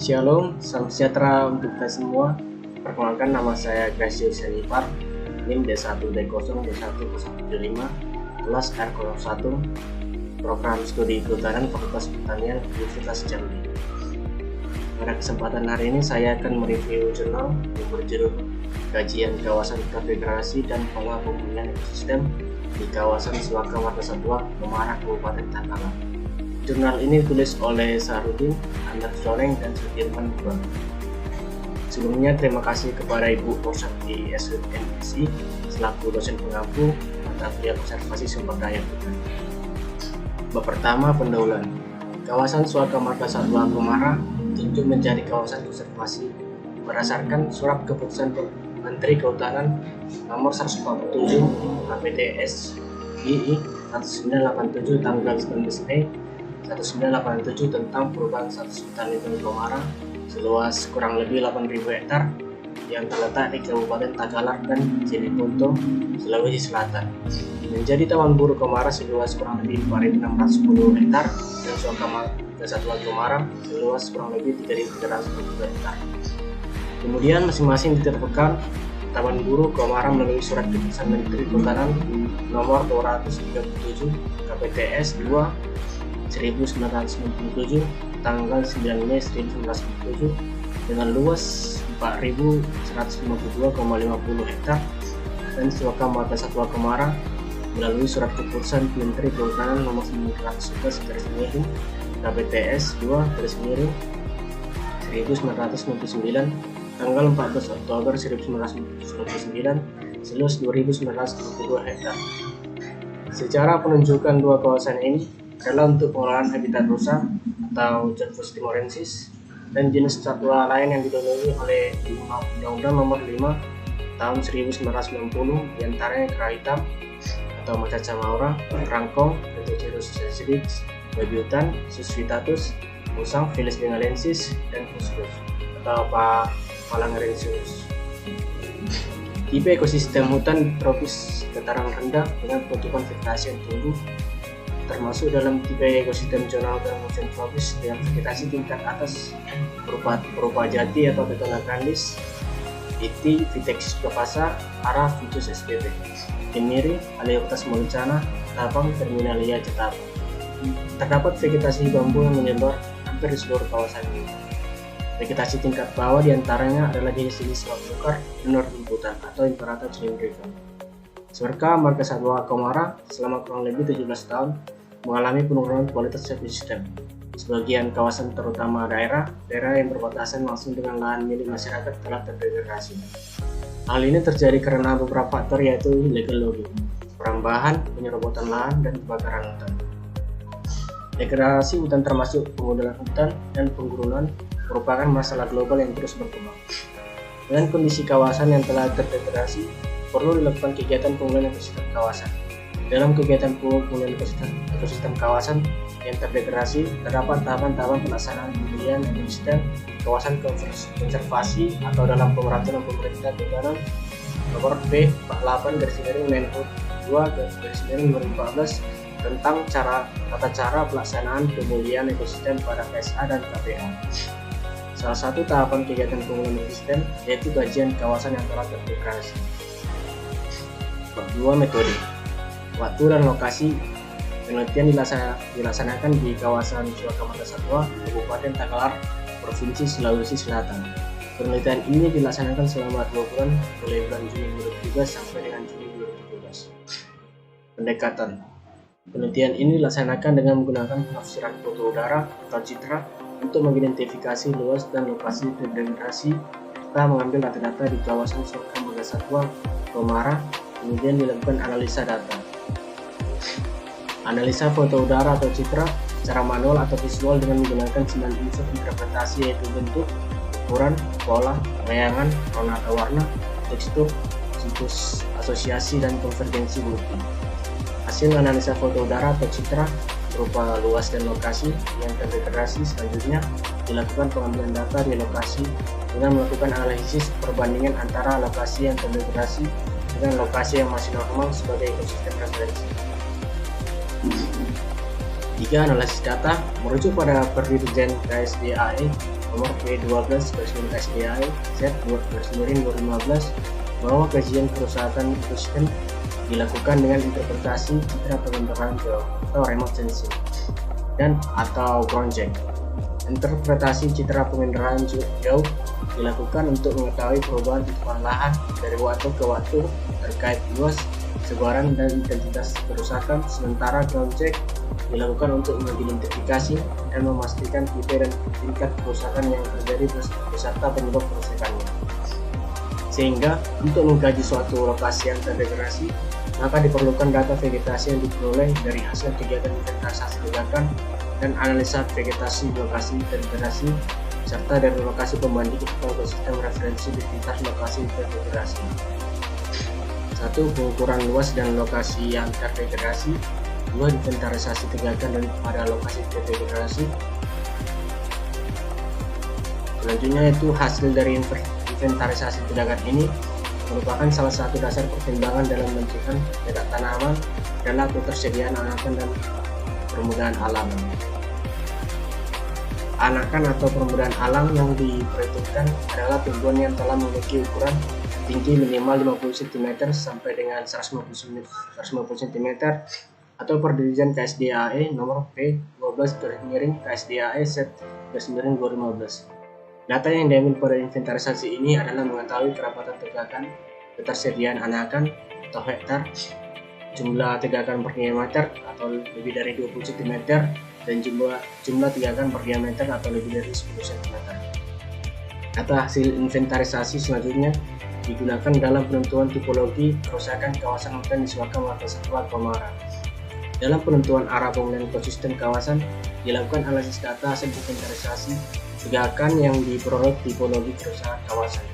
Shalom, salam sejahtera untuk kita semua. Perkenalkan, nama saya Gracius Senipar, NIM D1D0D1075, kelas R01, program studi kehutanan Fakultas Pertanian Universitas Jambi. Pada kesempatan hari ini saya akan mereview jurnal yang berjudul Kajian Kawasan Terdegradasi dan Pola Pemulihan Ekosistem di Kawasan Suaka Marga Satwa, Komara, Kabupaten Takalar. Jurnal ini ditulis oleh Sahrudin, Andar Soleng, dan Sudirman Bua. Sebelumnya terima kasih kepada Ibu Rosanti SMSI selaku dosen pengampu mata kuliah konservasi sumber daya hutan. Bab pertama, pendahuluan. Kawasan Suaka Marga Satwa Komara ditunjuk menjadi kawasan konservasi berdasarkan Surat Keputusan Menteri Kehutanan Nomor 147 KPTS II 1987 tanggal 19 Mei 1987 tentang perubahan status hutan lindung Komara seluas kurang lebih 8.000 hektar yang terletak di Kabupaten Takalar dan Jeneponto, Sulawesi Selatan, menjadi Taman Buru Komara seluas kurang lebih 4.610 hektar dan Suaka Marga Satwa Komara seluas kurang lebih 3.320 hektar. Kemudian masing-masing ditentukan Taman Buru Komara melalui Surat Keputusan Menteri Kehutanan Nomor 237 KPTS 2 1997 tanggal 9 Mei 1997 dengan luas 4.152,50 hektar, dan Suaka Marga Satwa Komara melalui Surat Keputusan Menteri Kehutanan Nomor 911 KPTS 2 1999 tanggal 14 Oktober 1999 seluas 2.922 hektar. Secara penunjukan dua kawasan ini adalah untuk pengelolaan habitat rusa atau Janus timorensis dan jenis satwa lain yang dilindungi oleh Undang-Undang Nomor 5 Tahun 1990, diantaranya kera hitam atau macaca maura, rangkong, Pterocerus caesalix, babi hutan, Susvitatus, musang Felis bengalensis, dan Fuscus atau Phalangensis. Tipe ekosistem hutan tropis dataran rendah dengan penutupan vegetasi yang tumbuh, termasuk dalam tipe ekosistem zona hutan musim tropis dengan vegetasi tingkat atas berupa jati atau Betona grandis, Iti, Vitex covasa, Ara, Ficus spp, Kemiri, Aleoptas molucana, Tapang, Terminalia cetapa. Terdapat vegetasi bambu yang menyebar hampir di seluruh kawasan ini. Vegetasi tingkat bawah diantaranya adalah jenis-jenis wakukar dan rumputan atau Imperata cylindrica. Suaka Marga Satwa Komara selama kurang lebih 17 tahun mengalami penurunan kualitas ekosistem. Sebagian kawasan, terutama daerah yang berbatasan langsung dengan lahan milik masyarakat, telah terdegradasi. Hal ini terjadi karena beberapa faktor, yaitu illegal logging, perambahan, penyerobotan lahan, dan kebakaran hutan. Degradasi hutan termasuk pemodelan hutan dan penggurunan merupakan masalah global yang terus berkembang. Dengan kondisi kawasan yang telah terdegradasi, perlu dilakukan kegiatan pemulihan ekosistem kawasan. Dalam kegiatan pemulihan ekosistem kawasan yang terdegradasi, terdapat tahapan-tahapan pelaksanaan pemulihan ekosistem kawasan konservasi atau dalam Peraturan Pemerintah Kehutanan Nomor B48/Menhub 2/2014 tentang tata cara pelaksanaan pemulihan ekosistem pada KSA dan KPA. Salah satu tahapan kegiatan pemulihan ekosistem yaitu kajian kawasan yang telah terdegradasi. Bab 2, metode. Waktu dan lokasi penelitian dilaksanakan di kawasan Suaka Marga Satwa, Kabupaten Takalar, Provinsi Sulawesi Selatan. Penelitian ini dilaksanakan selama 2 bulan, mulai bulan Juni 2017 sampai dengan Juni 2017. Pendekatan. Penelitian ini dilaksanakan dengan menggunakan penafsiran foto udara atau citra untuk mengidentifikasi luas dan lokasi terdegradasi serta mengambil data-data di kawasan Suaka Marga Satwa Komara, kemudian dilakukan analisa data. Analisa foto udara atau citra secara manual atau visual dengan menggunakan 9 unsur interpretasi, yaitu bentuk, ukuran, pola, bayangan, warna atau warna, tekstur, siklus asosiasi, dan konvergensi bukti. Hasil analisa foto udara atau citra berupa luas dan lokasi yang terdegradasi selanjutnya dilakukan pengambilan data di lokasi dengan melakukan analisis perbandingan antara lokasi yang terdegradasi dengan lokasi yang masih normal sebagai ekosistem referensi. 3. Analisis data merujuk pada Perdirjen KSDAE nomor P12 KSDAE Z/2015 bahwa kajian kerusakan ekosistem dilakukan dengan interpretasi citra pengendaraan jauh atau remote sensing dan atau ground check. Interpretasi citra pengendaraan jauh dilakukan untuk mengetahui perubahan tutupan lahan dari waktu ke waktu terkait luas, sebaran, dan intensitas kerusakan, sementara ground check dilakukan untuk mengidentifikasi dan memastikan tipe dan tingkat kerusakan yang terjadi beserta penyebab kerusakannya. Sehingga untuk mengkaji suatu lokasi yang terdegradasi, maka diperlukan data vegetasi yang diperoleh dari hasil kegiatan inventarisasi ledakan dan analisa vegetasi lokasi terdegradasi, serta dari lokasi pembanding atau sistem referensi di tingkat lokasi terdegradasi. 1. Pengukuran luas dan lokasi yang terdegradasi. 2. Inventarisasi tegakan pada lokasi terdegradasi. Selanjutnya itu hasil dari inventarisasi tegakan ini merupakan salah satu dasar pertimbangan dalam menentukan letak tanaman adalah ketersediaan anakan dan permudahan alam. Anakan atau permudahan alam yang diperhitungkan adalah tumbuhan yang telah memiliki ukuran tinggi minimal 50 cm sampai dengan 150 cm atau Perdirjen KSDAE nomor P12 KSDAE Z/2015. Data yang diambil pada inventarisasi ini adalah mengetahui kerapatan tegakan, ketersediaan anakan atau hektar, jumlah tegakan per diameter atau lebih dari 20 cm, dan jumlah tegakan per diameter atau lebih dari 10 cm. Data hasil inventarisasi selanjutnya digunakan dalam penentuan tipologi kerusakan kawasan hutan di suaka marga satwa Komara. Dalam penentuan arah pemulihan ekosistem kawasan, dilakukan analisis data hasil inventarisasi tegakan yang diperoleh tipologi kerusakan kawasan.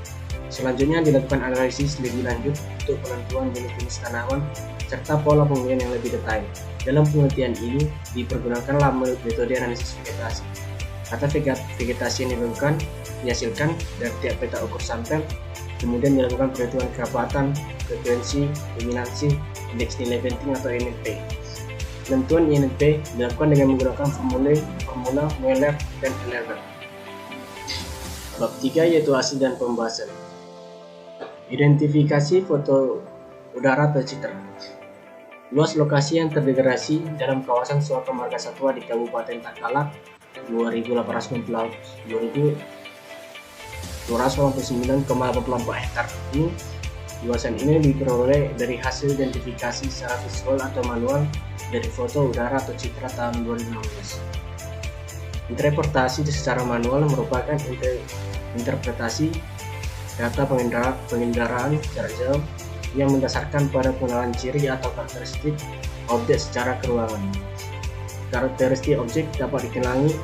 Selanjutnya dilakukan analisis lebih lanjut untuk penentuan jenis-jenis tanaman serta pola pemulihan yang lebih detail. Dalam penelitian ini dipergunakanlah metode analisis vegetasi. Data vegetasi yang dihasilkan dari tiap peta ukur sampel, kemudian dilakukan perhitungan kerapatan, frekuensi, dominansi, indeks nilai penting atau INP. Penentuan INP dilakukan dengan menggunakan formula Mueller dan Ellerbe. Bab 3 yaitu hasil dan pembahasan. Identifikasi foto udara tercitra. Luas lokasi yang terdegradasi dalam kawasan suaka marga satwa di Kabupaten Takalar 2.289,84 hektar ini. Luasan ini diperoleh dari hasil identifikasi secara visual atau manual dari foto udara atau citra tahun 2016. Interpretasi secara manual merupakan interpretasi data pengendaraan jarak jauh yang mendasarkan pada pengenalan ciri atau karakteristik objek secara keruangan. Karakteristik objek dapat dikenali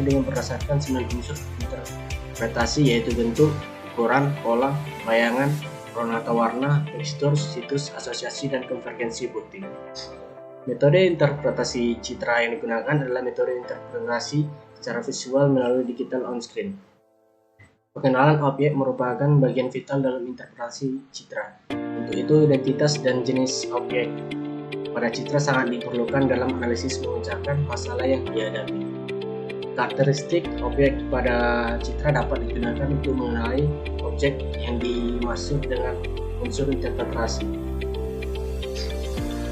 dengan berdasarkan 9 unsur interpretasi, yaitu bentuk, ukuran, pola, bayangan, warna atau warna, tekstur, situs, asosiasi, dan konvergensi bukti. Metode interpretasi citra yang digunakan adalah metode interpretasi secara visual melalui digital on-screen. Pengenalan objek merupakan bagian vital dalam interpretasi citra. Untuk itu, identitas dan jenis objek pada citra sangat diperlukan dalam analisis mengucapkan masalah yang dihadapi. Karakteristik objek pada citra dapat digunakan untuk mengenali objek yang dimaksud dengan unsur interpretasi.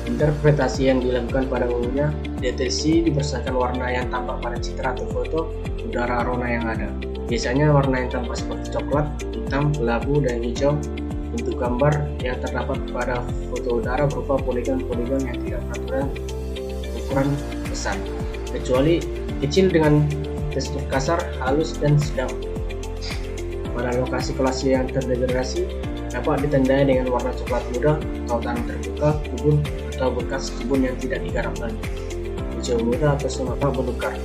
Interpretasi yang dilakukan pada umumnya, deteksi berdasarkan warna yang tampak pada citra atau foto udara rona yang ada. Biasanya warna yang tampak seperti coklat, hitam, kelabu, dan hijau. Bentuk gambar yang terdapat pada foto udara berupa poligon-poligon yang tidak beraturan ukuran besar, kecuali kecil dengan tekstur kasar, halus, dan sedang. Pada lokasi yang terdegradasi dapat ditandai dengan warna coklat muda atau tanah terbuka, kebun, atau bekas kebun yang tidak digarap lagi, hijau muda atau semakna belukar,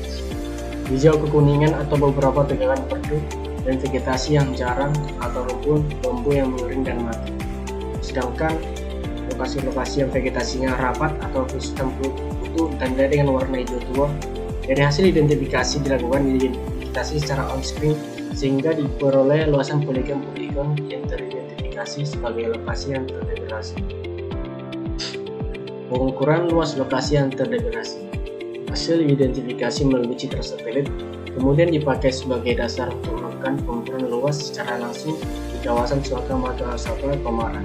hijau kekuningan atau beberapa tegangan perdu, dan vegetasi yang jarang atau rumpun bambu yang mengering dan mati. Sedangkan lokasi yang vegetasinya rapat atau sistem kutu ditandai dengan warna hijau tua. Dari hasil identifikasi dilakukan identifikasi secara on-screen sehingga diperoleh luasan poligon-poligon yang teridentifikasi sebagai lokasi yang terdegradasi. Pengukuran luas lokasi yang terdegradasi. Hasil identifikasi melalui citra satelit kemudian dipakai sebagai dasar untuk melakukan pengukuran luas secara langsung di kawasan Suaka Marga Satwa Komara.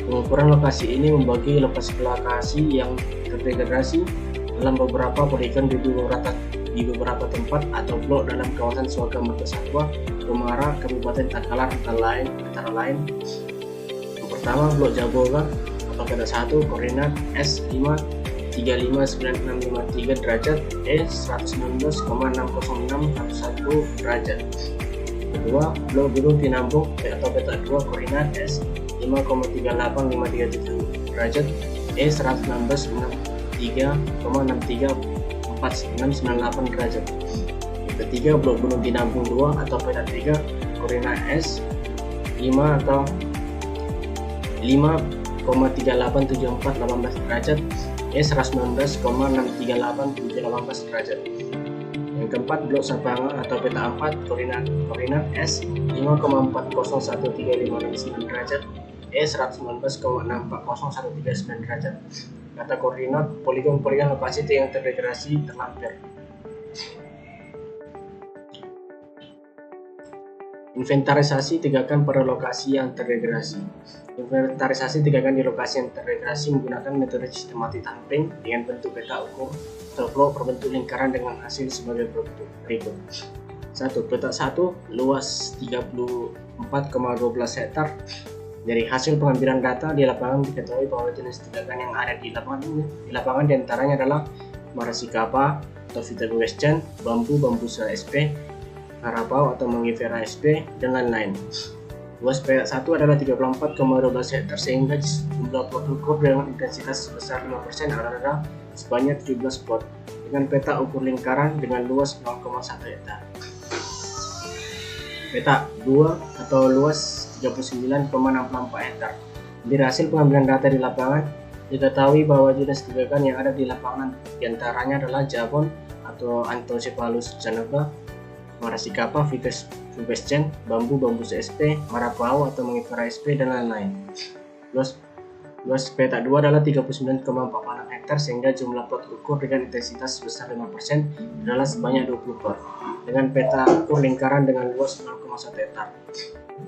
Pengukuran lokasi ini membagi lokasi yang terdegradasi dalam beberapa poligon di beberapa tempat atau blok dalam kawasan Suaka Marga Satwa Komara, Kabupaten Takalar antara lain. Yang pertama, blok Jaboga atau peta 1 koordinat S5359653 derajat E119,60611 derajat. Kedua, blok Gunung Tinambung atau peta 2 koordinat S5,38537 derajat E119,63,634698 derajat. Ketiga, blok Gunung Tinambung 2 atau peta 3 koordinat S5 atau 5,387418 derajat E119,638718 derajat. Yang keempat, blok Sabanga atau peta 4 koordinat S5,401359 derajat E119,640139 derajat. Kata koordinat poligon-poligon lokasi yang terdegradasi terlampir. Inventarisasi tegakan pada lokasi yang terdegradasi. Inventarisasi tegakan di lokasi yang terdegradasi menggunakan metode sistematik tamping dengan bentuk peta ukur atau blok berbentuk lingkaran dengan hasil sebagai berikut. 1. Peta 1 luas 34,12 hektar. Dari hasil pengambilan data di lapangan diketahui bahwa jenis tegakan yang ada di lapangan diantaranya adalah Marasikapa atau Viterbescen, bambu SP, Karapau atau Mangifera SP, dan lain-lain. Luas peta 1 adalah 34,12 hektar sehingga jumlah plot ukur dengan intensitas sebesar 5% adalah sebanyak 17 plot dengan peta ukur lingkaran dengan luas 0,1 hektar. Peta 2 atau luas 39,64 hektar. Dari hasil pengambilan data di lapangan diketahui bahwa jenis tegakan yang ada di lapangan diantaranya adalah Jabon atau Anthocephalus janaga, Marasikapa, Viterbescen, bambu SP, Marapau atau Mangifera SP, dan lain-lain. Luas peta 2 adalah 39,46 hektar sehingga jumlah plot ukur dengan intensitas sebesar 5% adalah sebanyak 20 plot dengan peta ukur lingkaran dengan luas 0,1 hektar.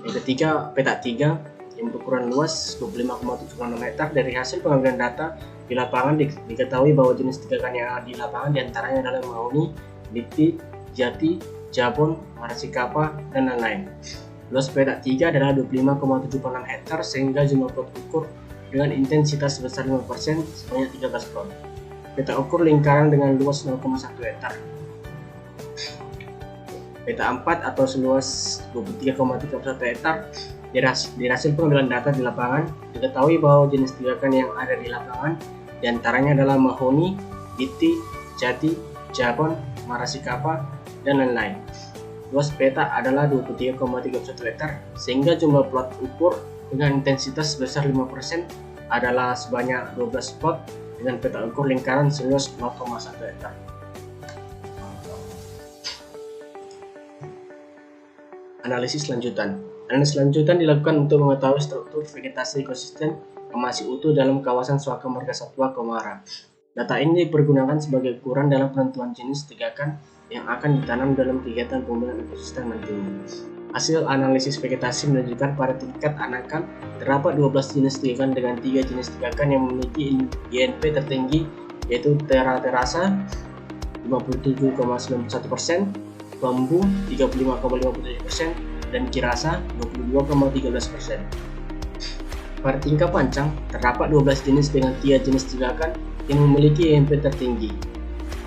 Yang ketiga, peta 3 yang berukuran luas 25,76 hektar. Dari hasil pengambilan data di lapangan diketahui bahwa jenis tegakan yang ada di lapangan diantaranya adalah Mahoni, Liti, Jati, Jabon, Marasikapa, dan lain-lain. Luas peta 3 adalah 25,76 hektar sehingga jumlah plot ukur dengan intensitas sebesar 5% sebanyak 13 plot. Peta ukur lingkaran dengan luas 0,1 hektar. Peta 4 atau seluas 23,31 hektar. Dari hasil pengambilan data di lapangan diketahui bahwa jenis tegakan yang ada di lapangan diantaranya adalah Mahoni, Liti, Jati, Jabon, Marasikapa, dan lain-lain. Luas peta adalah 23,31 hektar sehingga jumlah plot ukur dengan intensitas sebesar 5% adalah sebanyak 12 plot dengan peta ukur lingkaran seluas 0,1 hektar. Analisis lanjutan. Analisis lanjutan dilakukan untuk mengetahui struktur vegetasi ekosistem yang masih utuh dalam kawasan Suaka Marga Satwa Komara. Data ini dipergunakan sebagai ukuran dalam penentuan jenis tegakan yang akan ditanam dalam kegiatan pembangunan ekosistem nantinya. Hasil analisis vegetasi menunjukkan pada tingkat anakan terdapat 12 jenis tegakan dengan 3 jenis tegakan yang memiliki INP tertinggi yaitu Terasa 57,91%, Bambu 35,57%, dan Kirasa 22,13%. Pada tingkat pancang terdapat 12 jenis dengan 3 jenis tegakan yang memiliki INP tertinggi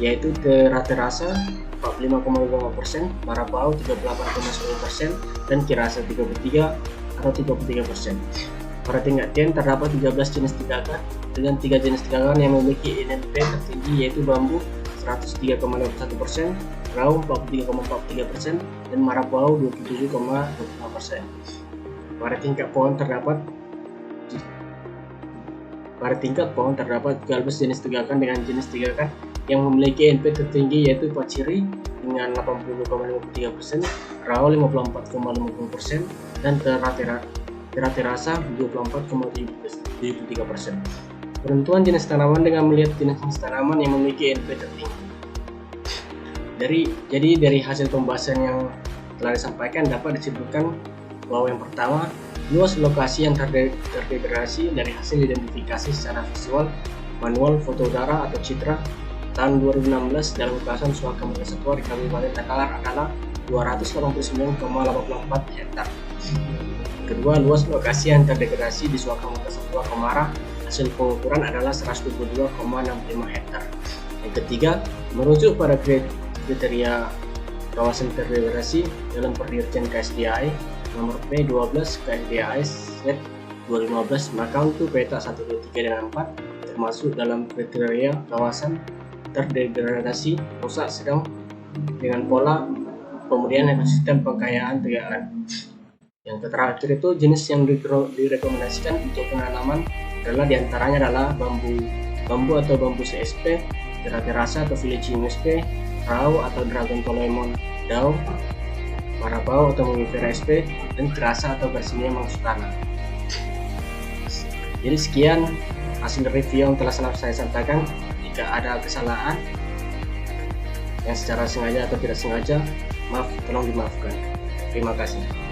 yaitu Terasa 45,5%, Marapau 38,9%, dan Kirasa 33 atau 33%. Pada tingkat TN terdapat 13 jenis tegakan dengan 3 jenis tegakan yang memiliki INP tertinggi yaitu Bambu 103,51%, Raung 43,43%, dan Marapau 27,25%. Pada tingkat pohon terdapat 12 jenis tegakan dengan jenis tegakan yang memiliki INP tertinggi yaitu Paciri dengan 80,53%, Rao 54,50%, dan Terasa 24,73%. Penentuan jenis tanaman dengan melihat jenis tanaman yang memiliki INP tertinggi. Jadi dari hasil pembahasan yang telah disampaikan dapat disimpulkan bahwa yang pertama, luas lokasi yang terdegradasi dari hasil identifikasi secara visual, manual, foto udara atau citra tahun 2016 dalam kawasan Suaka Marga Satwa di Kabupaten Takalar adalah 289,84 hektar. Kedua, luas lokasi yang terdegradasi di Suaka Marga Satwa Komara hasil pengukuran adalah 122,65 hektar. Yang ketiga, merujuk pada kriteria kawasan terdegradasi dalam Perdirjen KSDAI nomor P12 KSDAI/2015, maka untuk peta 1, 2, 3 dan 4 termasuk dalam kriteria kawasan terdegradasi rusak sedang dengan pola pemulihan ekosistem pengkayaan tegakan. Yang terakhir itu jenis yang direkomendasikan untuk penanaman adalah diantaranya adalah bambu atau bambu CSP, Ceraterasa atau Vilicium sp, rau atau Dragon Polemon Dao, Marabau atau Mangifera sp, dan Terasa atau Garcinia Mangustana. Jadi sekian hasil review yang telah saya sampaikan. Jika ada kesalahan yang secara sengaja atau tidak sengaja, tolong dimaafkan. Terima kasih.